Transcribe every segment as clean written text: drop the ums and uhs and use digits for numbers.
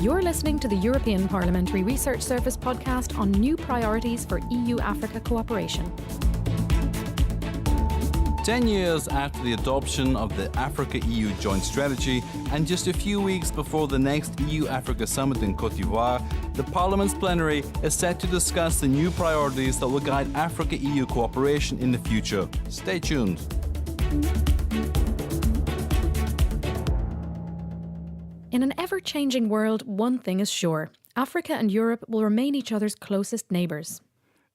You're listening to the European Parliamentary Research Service podcast on new priorities for EU-Africa cooperation. 10 years after the adoption of the Africa-EU joint strategy and just a few weeks before the next EU-Africa summit in Côte d'Ivoire, the Parliament's plenary is set to discuss the new priorities that will guide Africa-EU cooperation in the future. Stay tuned. In an ever-changing world, one thing is sure. Africa and Europe will remain each other's closest neighbours.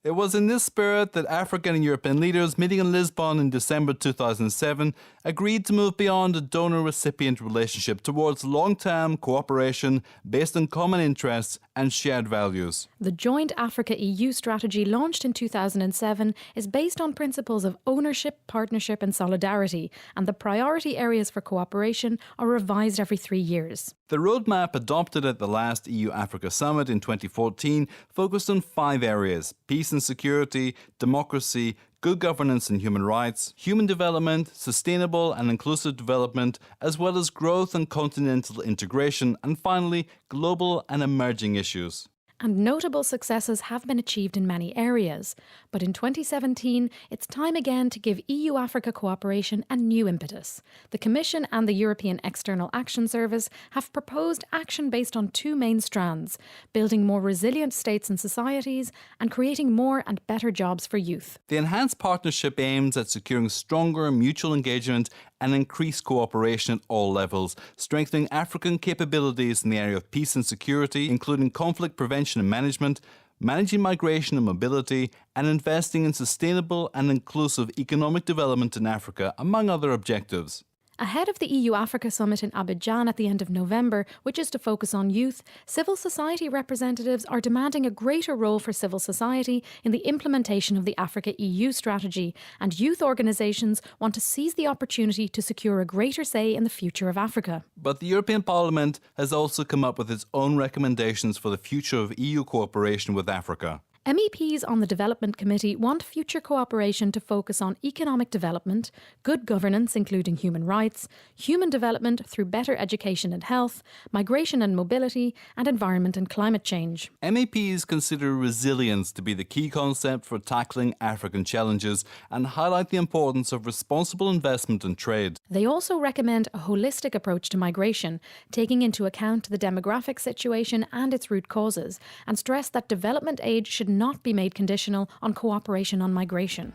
It was in this spirit that African and European leaders meeting in Lisbon in December 2007 agreed to move beyond a donor-recipient relationship towards long-term cooperation based on common interests and shared values. The joint Africa-EU strategy launched in 2007 is based on principles of ownership, partnership and solidarity, and the priority areas for cooperation are revised every 3 years. The roadmap adopted at the last EU-Africa summit in 2014 focused on 5 areas: peace and security, democracy, good governance and human rights, human development, sustainable and inclusive development, as well as growth and continental integration, and finally, global and emerging issues. And notable successes have been achieved in many areas. But in 2017, it's time again to give EU-Africa cooperation a new impetus. The Commission and the European External Action Service have proposed action based on 2 main strands: building more resilient states and societies and creating more and better jobs for youth. The enhanced partnership aims at securing stronger mutual engagement and increased cooperation at all levels, strengthening African capabilities in the area of peace and security, including conflict prevention and management, managing migration and mobility, and investing in sustainable and inclusive economic development in Africa, among other objectives. Ahead of the EU-Africa summit in Abidjan at the end of November, which is to focus on youth, civil society representatives are demanding a greater role for civil society in the implementation of the Africa-EU strategy, and youth organisations want to seize the opportunity to secure a greater say in the future of Africa. But the European Parliament has also come up with its own recommendations for the future of EU cooperation with Africa. MEPs on the Development Committee want future cooperation to focus on economic development, good governance including human rights, human development through better education and health, migration and mobility, and environment and climate change. MEPs consider resilience to be the key concept for tackling African challenges and highlight the importance of responsible investment and trade. They also recommend a holistic approach to migration, taking into account the demographic situation and its root causes, and stress that development aid should not be made conditional on cooperation on migration.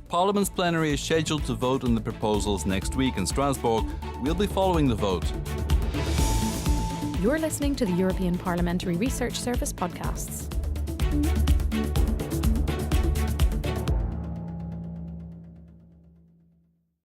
Parliament's plenary is scheduled to vote on the proposals next week in Strasbourg. We'll be following the vote. You're listening to the European Parliamentary Research Service podcasts.